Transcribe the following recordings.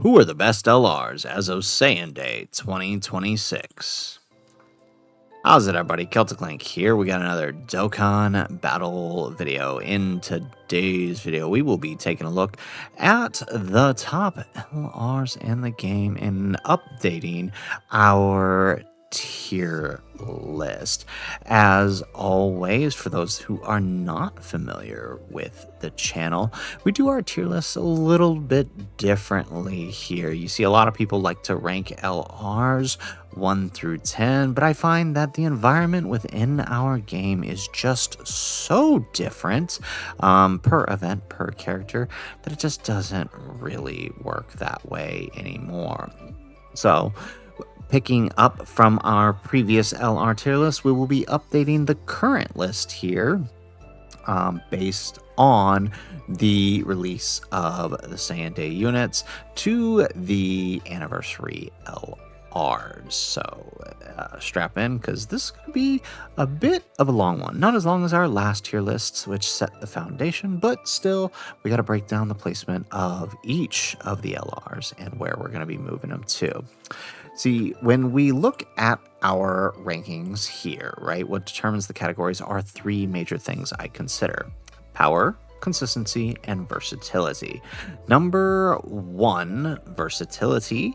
Who are the best LRs as of Saiyan Day 2026? How's it, everybody? Celtic Link here. We got another Dokkan Battle video. In today's video, we will be taking a look at the top LRs in the game and updating our tier list. As always, for those who are not familiar with the channel, we do our tier lists a little bit differently here. You see, a lot of people like to rank LRs 1 through 10, but I find that the environment within our game is just so different per event, per character, that it just doesn't really work that way anymore. So, picking up from our previous LR tier list, we will be updating the current list here based on the release of the Saiyan Day units to the anniversary LRs. So strap in, because this is going to be a bit of a long one. Not as long as our last tier lists, which set the foundation, but still, we got to break down the placement of each of the LRs and where we're going to be moving them to. See, when we look at our rankings here, right, what determines the categories are three major things I consider: power, consistency, and versatility. Number one, versatility.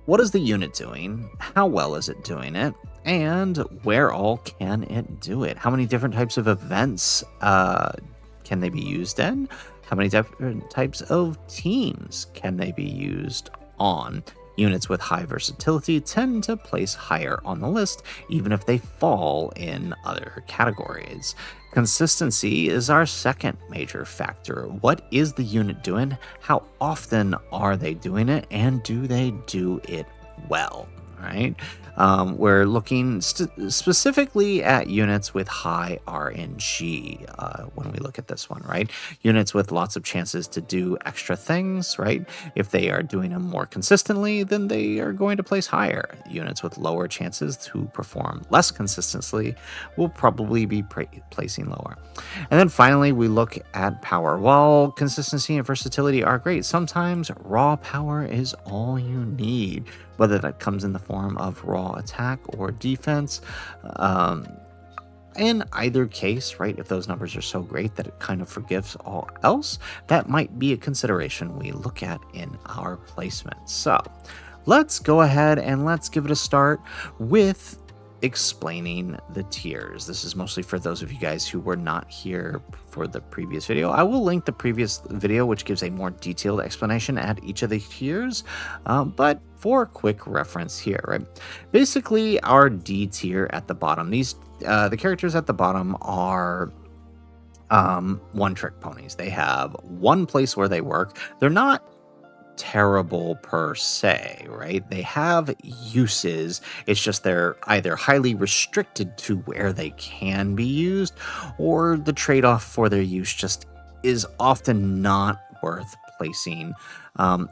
What is the unit doing? How well is it doing it? And where all can it do it? How many different types of events can they be used in? How many different types of teams can they be used on? Units with high versatility tend to place higher on the list, even if they fall in other categories. Consistency is our second major factor. What is the unit doing? How often are they doing it? And do they do it well? Right? We're looking specifically at units with high RNG when we look at this one, right? Units with lots of chances to do extra things, right? If they are doing them more consistently, then they are going to place higher. Units with lower chances to perform less consistently will probably be placing lower. And then finally, we look at power. While consistency and versatility are great, sometimes raw power is all you need, whether that comes in the form of raw attack or defense. In either case, right, if those numbers are so great that it kind of forgives all else, that might be a consideration we look at in our placement. So let's go ahead and let's give it a start with explaining the tiers. This is mostly for those of you guys who were not here for the previous video. I will link the previous video, which gives a more detailed explanation at each of the tiers, but for a quick reference here, right? Basically, our D tier at the bottom, these the characters at the bottom are one-trick ponies. They have one place where they work. They're not terrible per se, right? They have uses. It's just they're either highly restricted to where they can be used, or the trade-off for their use just is often not worth placing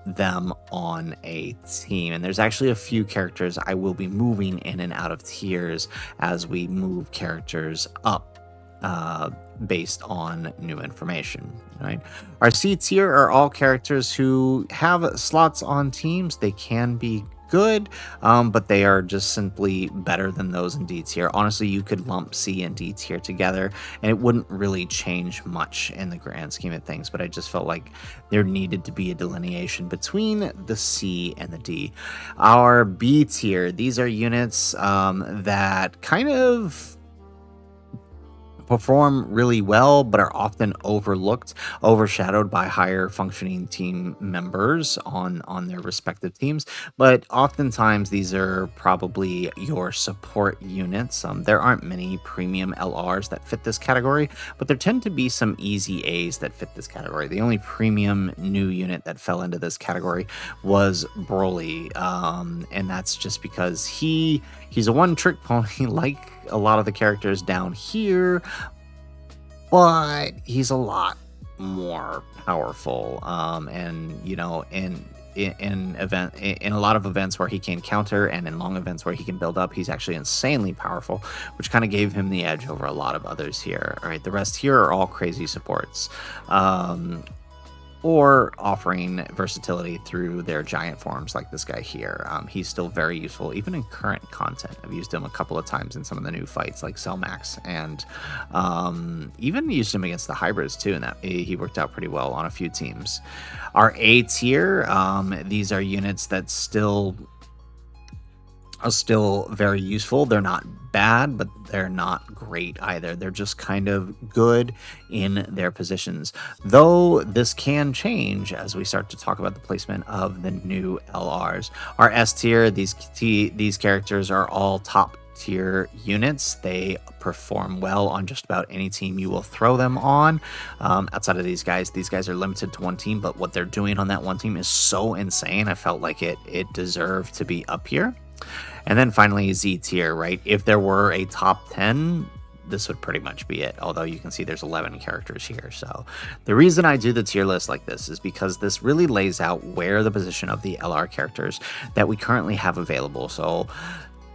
them on a team. And there's actually a few characters I will be moving in and out of tiers as we move characters up based on new information, right? Our C tier are all characters who have slots on teams. They can be good, but they are just simply better than those in D tier. Honestly, you could lump C and D tier together and it wouldn't really change much in the grand scheme of things, but I just felt like there needed to be a delineation between the C and the D. Our B tier, these are units that kind of perform really well, but are often overlooked, overshadowed by higher functioning team members on their respective teams. But oftentimes these are probably your support units. There aren't many premium LRs that fit this category, but there tend to be some easy A's that fit this category. The only premium new unit that fell into this category was Broly, and that's just because he's a one-trick pony like a lot of the characters down here, but he's a lot more powerful. And you know, in a lot of events where he can counter and in long events where he can build up, he's actually insanely powerful, which kind of gave him the edge over a lot of others here. All right, the rest here are all crazy supports. or offering versatility through their giant forms like this guy here. He's still very useful, even in current content. I've used him a couple of times in some of the new fights like Cell Max, and even used him against the hybrids too, and that he worked out pretty well on a few teams. Our A tier, these are units that are still very useful. They're not bad, but they're not great either. They're just kind of good in their positions. Though this can change as we start to talk about the placement of the new LRs. Our S tier, these characters are all top tier units. They perform well on just about any team you will throw them on. Outside of these guys are limited to one team, but what they're doing on that one team is so insane. I felt like it deserved to be up here. And then finally, Z tier, right? If there were a top 10, this would pretty much be it. Although you can see there's 11 characters here. So the reason I do the tier list like this is because this really lays out where the position of the LR characters that we currently have available. So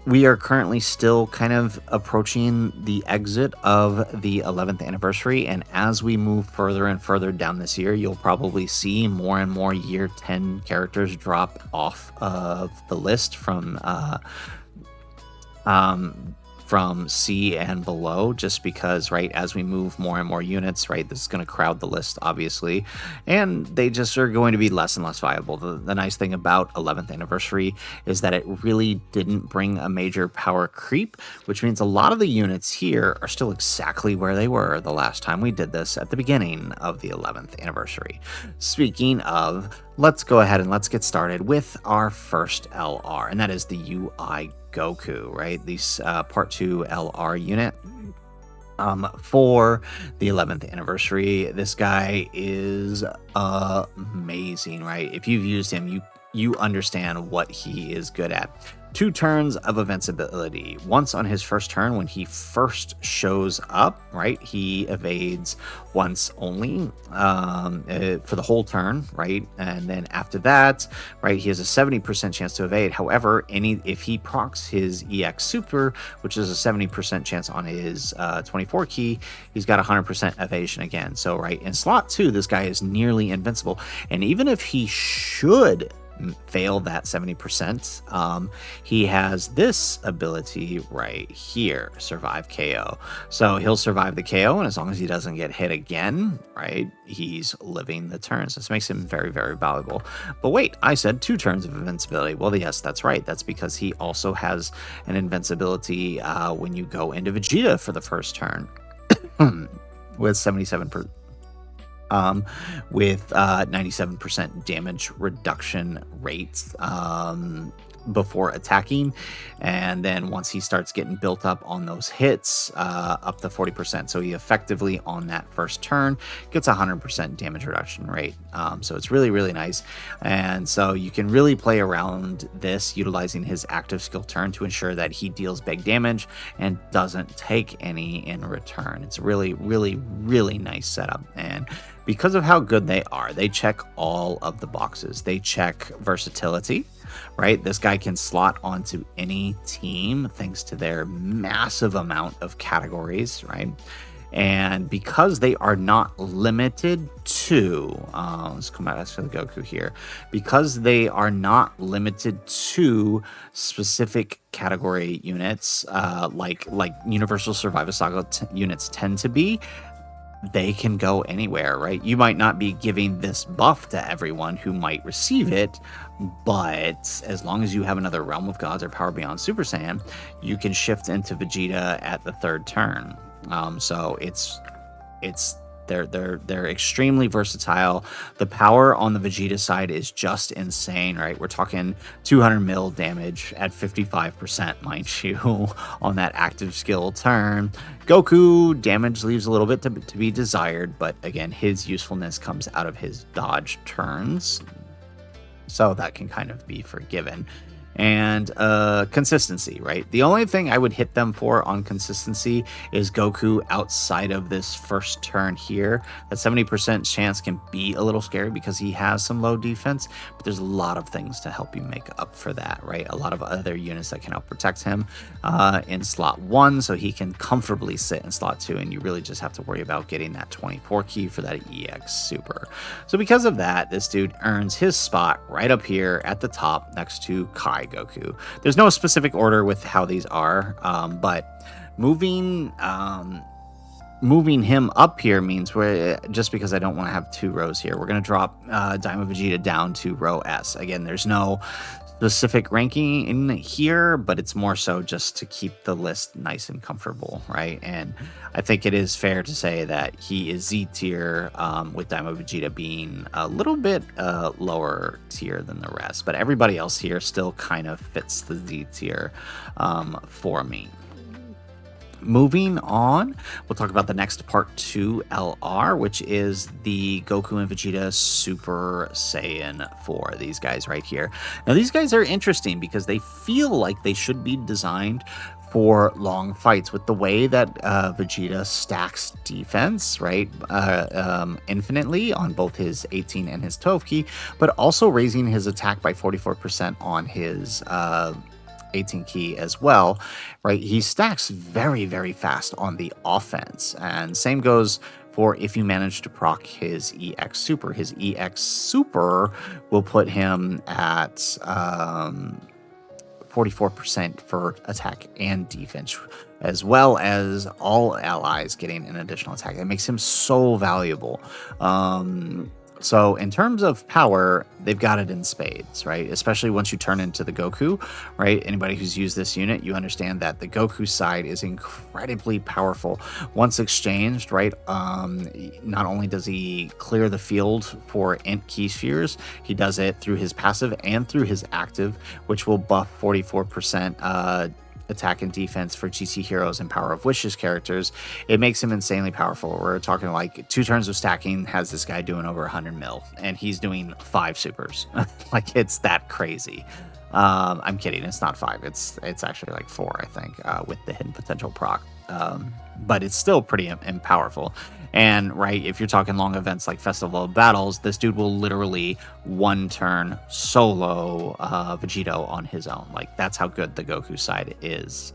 we are currently still kind of approaching the exit of the 11th anniversary, and as we move further and further down this year, you'll probably see more and more year 10 characters drop off of the list from C and below, just because, right, as we move more and more units, right, this is going to crowd the list, obviously, and they just are going to be less and less viable. The nice thing about 11th anniversary is that it really didn't bring a major power creep, which means a lot of the units here are still exactly where they were the last time we did this at the beginning of the 11th anniversary. Speaking of, let's go ahead and let's get started with our first LR, and that is the UI Goku, right? These part 2 LR unit for the 11th anniversary. This guy is amazing, right? If you've used him, you understand what he is good at. 2 turns of invincibility. Once on his first turn, when he first shows up, right, he evades once only for the whole turn, right? And then after that, right, he has a 70% chance to evade. However, if he procs his EX Super, which is a 70% chance on his 24 key, he's got 100% evasion again. So, right, in slot 2, this guy is nearly invincible. And even if he should fail that 70%, he has this ability right here, survive KO. So he'll survive the KO, and as long as he doesn't get hit again, right, he's living the turns. This makes him very, very valuable. But wait, I said 2 turns of invincibility. Well, yes, that's right. That's because he also has an invincibility when you go into Vegeta for the first turn with 77%. With 97% damage reduction rates before attacking, and then once he starts getting built up on those hits, up to 40%. So he effectively on that first turn gets 100% damage reduction rate. So it's really, really nice, and so you can really play around this utilizing his active skill turn to ensure that he deals big damage and doesn't take any in return. It's a really, really, really nice setup, and because of how good they are, they check all of the boxes. They check versatility, right? This guy can slot onto any team thanks to their massive amount of categories, right? And because they are not limited to, let's come back to the Goku here, because they are not limited to specific category units, like Universal Survival Saga units tend to be, they can go anywhere, right? You might not be giving this buff to everyone who might receive it, but as long as you have another Realm of Gods or Power Beyond Super Saiyan, you can shift into Vegeta at the 3rd turn. So they're extremely versatile. The power on the Vegeta side is just insane, right? We're talking 200 mil damage at 55%, mind you, on that active skill turn. Goku damage leaves a little bit to be desired, but again, his usefulness comes out of his dodge turns, so that can kind of be forgiven. and consistency, right? The only thing I would hit them for on consistency is Goku outside of this first turn here. That 70% chance can be a little scary because he has some low defense, but there's a lot of things to help you make up for that, right? A lot of other units that can help protect him in slot 1, so he can comfortably sit in slot 2, and you really just have to worry about getting that 24 key for that EX Super. So because of that, this dude earns his spot right up here at the top next to Kai Goku. There's no specific order with how these are, but moving him up here means just because I don't want to have 2 rows here, we're going to drop Diamond Vegeta down to row S. Again, there's no specific ranking in here, but it's more so just to keep the list nice and comfortable, right? And I think it is fair to say that he is Z tier, with Diamond Vegeta being a little bit lower tier than the rest, but everybody else here still kind of fits the Z tier for me. Moving on, we'll talk about the next Part 2 LR, which is the Goku and Vegeta Super Saiyan 4. These guys right here. Now, these guys are interesting because they feel like they should be designed for long fights with the way that Vegeta stacks defense, right? Infinitely on both his 18 and his 12 key, but also raising his attack by 44% on his 18 key as well, right? He stacks very, very fast on the offense, and same goes for if you manage to proc his EX Super. His EX Super will put him at 44% for attack and defense, as well as all allies getting an additional attack. It makes him so valuable. So in terms of power, they've got it in spades, right? Especially once you turn into the Goku, right? Anybody who's used this unit, you understand that the Goku side is incredibly powerful. Once exchanged, right? Not only does he clear the field for int key spheres, he does it through his passive and through his active, which will buff 44% attack and defense for GT Heroes and Power of Wishes characters. It makes him insanely powerful. We're talking like 2 turns of stacking has this guy doing over 100 mil, and he's doing 5 supers. Like, it's that crazy. I'm kidding, it's not 5, it's actually like 4, I think, with the hidden potential proc. But it's still pretty powerful. And right, if you're talking long events like Festival of Battles, this dude will literally 1 turn solo Vegito on his own. Like, that's how good the Goku side is.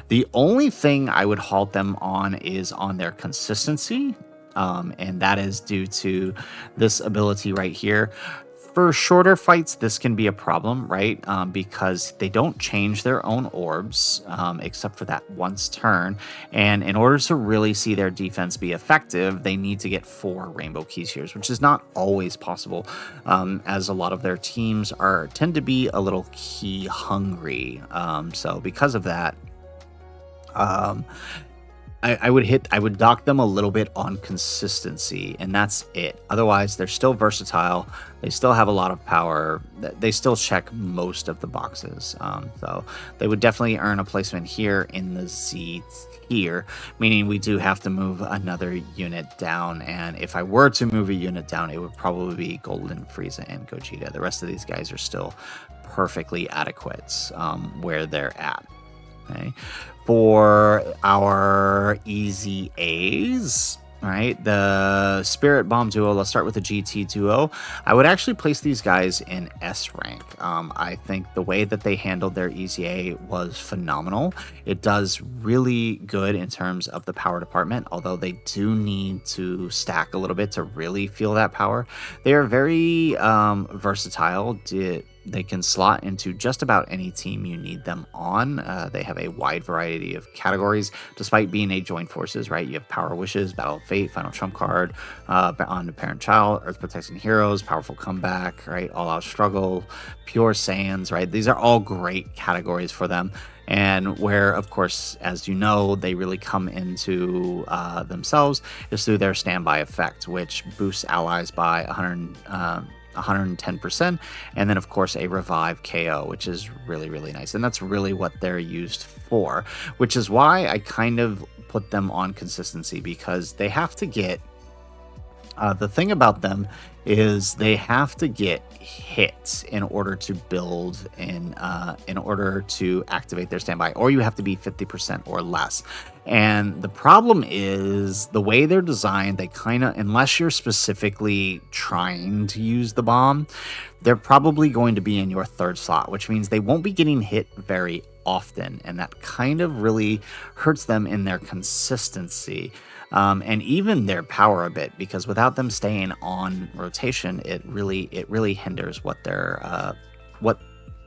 The only thing I would halt them on is on their consistency, and that is due to this ability right here. For shorter fights, this can be a problem, right? Because they don't change their own orbs, except for that once turn. And in order to really see their defense be effective, they need to get 4 Rainbow Key Spheres, which is not always possible, as a lot of their teams tend to be a little key hungry. So because of that, I would dock them a little bit on consistency, and that's it. Otherwise, they're still versatile. They still have a lot of power. They still check most of the boxes. So they would definitely earn a placement here in the Z tier, meaning we do have to move another unit down. And if I were to move a unit down, it would probably be Golden, Frieza, and Gogeta. The rest of these guys are still perfectly adequate where they're at. Okay. For our easy A's, right, the Spirit Bomb duo, let's start with the GT duo. I would actually place these guys in S rank. I think the way that they handled their easy A was phenomenal. It does really good in terms of the power department, although they do need to stack a little bit to really feel that power. They are very versatile. They can slot into just about any team you need them on. They have a wide variety of categories, despite being a joint forces, right? You have Power Wishes, Battle of Fate, Final Trump Card, On the Parent Child, Earth Protecting Heroes, Powerful Comeback, right? All Out Struggle, Pure Saiyans, right? These are all great categories for them. And where, of course, as you know, they really come into themselves is through their standby effect, which boosts allies by 110%, and then of course a revive KO, which is really, really nice. And that's really what they're used for, which is why I kind of put them on consistency, because they have to get The thing about them is they have to get hits in order to build in order to activate their standby, or you have to be 50% or less. And the problem is the way they're designed, they kind of, unless you're specifically trying to use the bomb, they're probably going to be in your third slot, which means they won't be getting hit very often, and that kind of really hurts them in their consistency. And even their power a bit, because without them staying on rotation, it really hinders what they're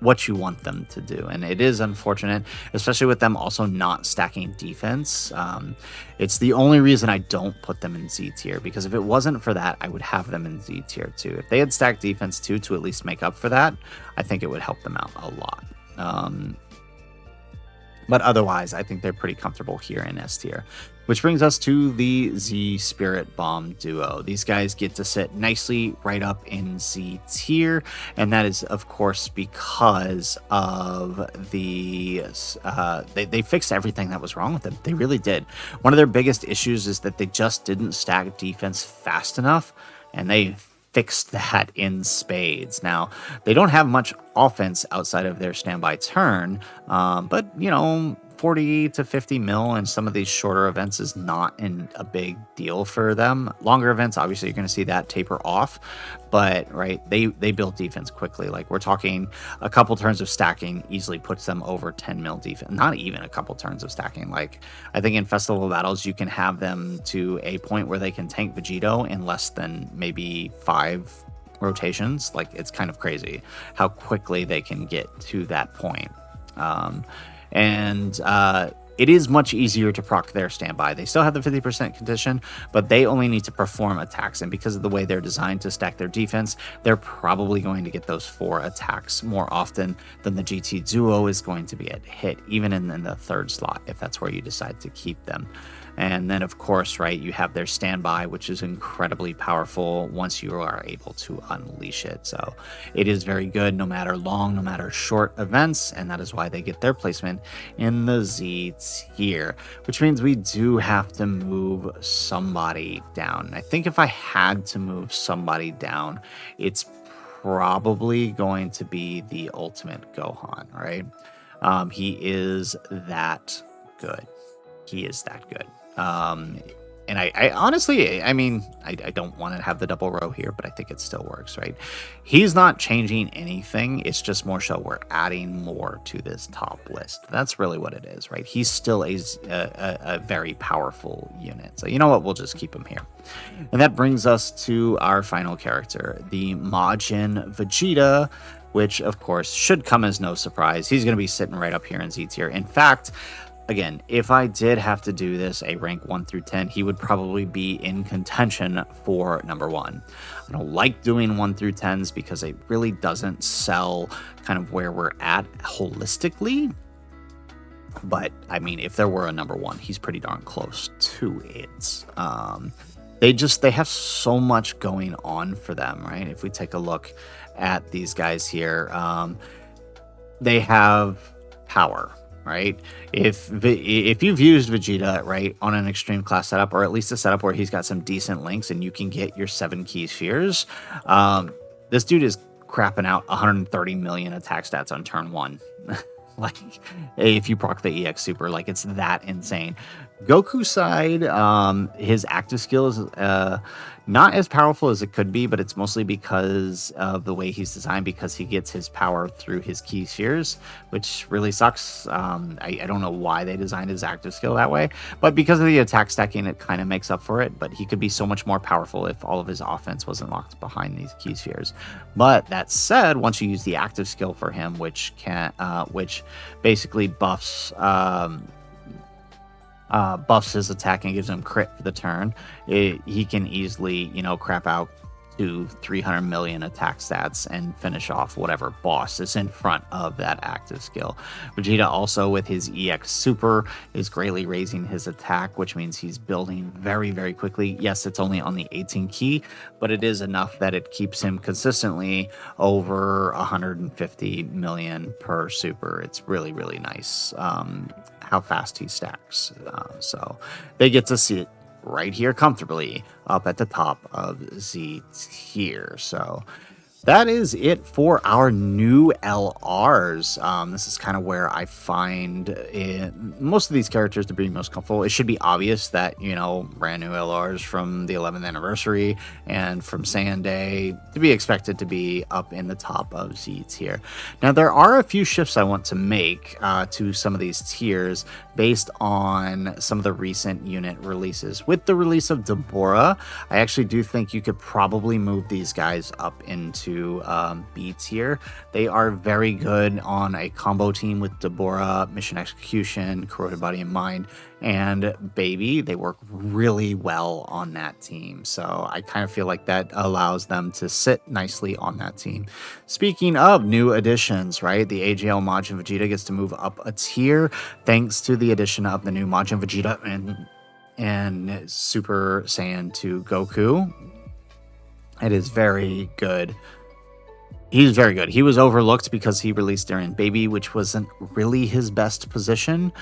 what you want them to do. And it is unfortunate, especially with them also not stacking defense. It's the only reason I don't put them in Z tier, because if it wasn't for that, I would have them in Z tier too. If they had stacked defense too to at least make up for that, I think it would help them out a lot. But otherwise, I think they're pretty comfortable here in S tier. Which brings us to the Z Spirit Bomb duo. These guys get to sit nicely right up in Z tier, and that is, of course, because of the they fixed everything that was wrong with them. They really did. One of their biggest issues is that they just didn't stack defense fast enough, and they fixed that in spades. Now, they don't have much offense outside of their standby turn, but, you know, 40 to 50 mil in some of these shorter events is not a big deal for them. Longer events, obviously, you're going to see that taper off, but right, they build defense quickly. Like, we're talking a couple turns of stacking easily puts them over 10 mil defense. Not even a couple turns of stacking. Like, I think in Festival Battles, you can have them to a point where they can tank Vegito in less than maybe 5 rotations. Like, it's kind of crazy how quickly they can get to that point. It is much easier to proc their standby. They still have the 50% condition, but they only need to perform attacks. And because of the way they're designed to stack their defense, they're probably going to get those 4 attacks more often than the GT duo is going to be at hit, even in the third slot, if that's where you decide to keep them. And then, of course, right, you have their standby, which is incredibly powerful once you are able to unleash it. So it is very good, no matter long, no matter short events, and that is why they get their placement in the Z tier, which means we do have to move somebody down. I think if I had to move somebody down, it's probably going to be the ultimate Gohan, right? He is that good. He is that good. And I honestly, I mean, I don't want to have the double row here, but I think it still works, right? He's not changing anything. It's just more so we're adding more to this top list. That's really what it is, right? He's still a very powerful unit. So you know what? We'll just keep him here. And that brings us to our final character, the Majin Vegeta, which of course should come as no surprise. He's going to be sitting right up here in Z tier. In fact, again, if I did have to do this, a rank 1 through 10, he would probably be in contention for number 1. I don't like doing 1 through 10s because it really doesn't sell kind of where we're at holistically. But, I mean, if there were a number 1, he's pretty darn close to it. They have so much going on for them, right? If we take a look at these guys here, they have power. Right? If you've used Vegeta, right, on an extreme class setup, or at least a setup where he's got some decent links and you can get your 7 key spheres, this dude is crapping out 130 million attack stats on turn 1. Like, if you proc the EX super, like, it's that insane. Goku side, his active skill is not as powerful as it could be, but it's mostly because of the way he's designed, because he gets his power through his key spheres, which really sucks. I don't know why they designed his active skill that way, but because of the attack stacking, it kind of makes up for it. But he could be so much more powerful if all of his offense wasn't locked behind these key spheres. But that said, once you use the active skill for him, which basically buffs his attack and gives him crit for the turn, he can easily, crap out to 300 million attack stats and finish off whatever boss is in front of that active skill. Vegeta also, with his EX super, is greatly raising his attack, which means he's building very, very quickly. Yes, it's only on the 18 key, but it is enough that it keeps him consistently over 150 million per super. It's really, really nice how fast he stacks. So they get to see it right here comfortably up at the top of Z tier. So that is it for our new LRs. This is kind of where I find most of these characters to be most comfortable. It should be obvious that, you know, brand new LRs from the 11th anniversary and from SAIYAN Day to be expected to be up in the top of Z tier. Now, there are a few shifts I want to make to some of these tiers based on some of the recent unit releases. With the release of Deborah, I actually do think you could probably move these guys up into B tier. They are very good on a combo team with Deborah, Mission Execution, Corroded Body and Mind, and Baby. They work really well on that team. So I kind of feel like that allows them to sit nicely on that team. Speaking of new additions, right? The AGL Majin Vegeta gets to move up a tier thanks to the addition of the new Majin Vegeta and Super Saiyan 2 Goku. It is very good. He's very good. He was overlooked because he released during Baby, which wasn't really his best position.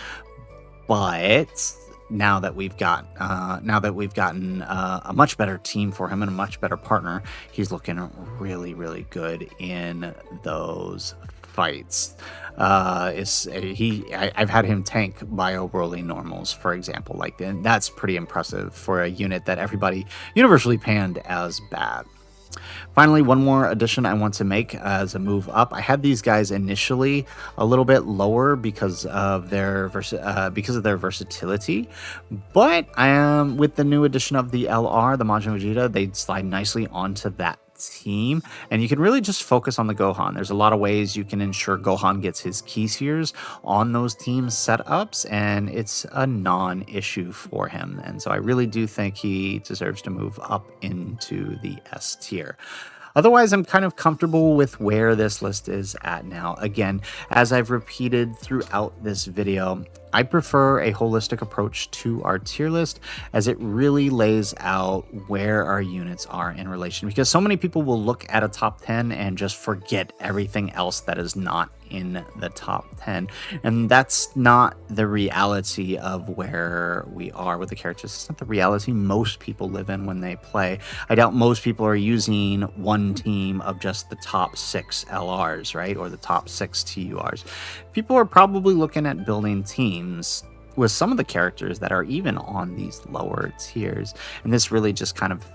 But now that we've gotten a much better team for him and a much better partner, he's looking really, really good in those fights. I've had him tank Bio Broly normals, for example, and that's pretty impressive for a unit that everybody universally panned as bad. Finally, one more addition I want to make as a move up. I had these guys initially a little bit lower because of their versatility, but with the new addition of the LR, the Majin Vegeta, they slide nicely onto that team, and you can really just focus on the Gohan. There's a lot of ways you can ensure Gohan gets his key spheres on those team setups, and it's a non-issue for him. And so I really do think he deserves to move up into the S tier. Otherwise, I'm kind of comfortable with where this list is at now. Again, as I've repeated throughout this video, I prefer a holistic approach to our tier list as it really lays out where our units are in relation, because so many people will look at a top 10 and just forget everything else that is not in the top 10, and that's not the reality of where we are with the characters. It's not the reality most people live in when they play. I doubt most people are using one team of just the top 6 LRs, right, or the top 6 TURs. People are probably looking at building teams with some of the characters that are even on these lower tiers, and this really just kind of,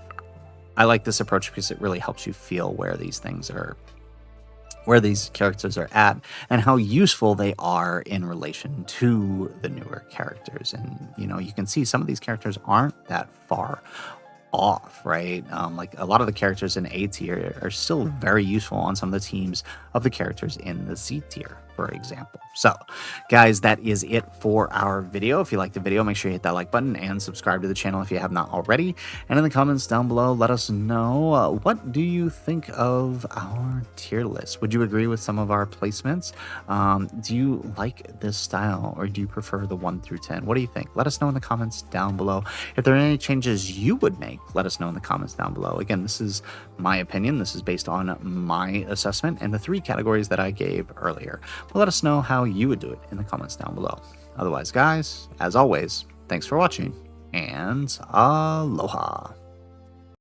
I like this approach because it really helps you feel where these things are, where these characters are at, and how useful they are in relation to the newer characters. And you know, you can see some of these characters aren't that far off, right? Like a lot of the characters in A tier are still very useful on some of the teams of the characters in the Z tier, for example. So guys, that is it for our video. If you liked the video, make sure you hit that like button and subscribe to the channel if you have not already. And in the comments down below, let us know, what do you think of our tier list? Would you agree with some of our placements? Do you like this style, or do you prefer the 1 through 10? What do you think? Let us know in the comments down below. If there are any changes you would make, let us know in the comments down below. Again, this is my opinion. This is based on my assessment and the 3 categories that I gave earlier. But let us know how you would do it in the comments down below. Otherwise, guys, as always, thanks for watching, and aloha.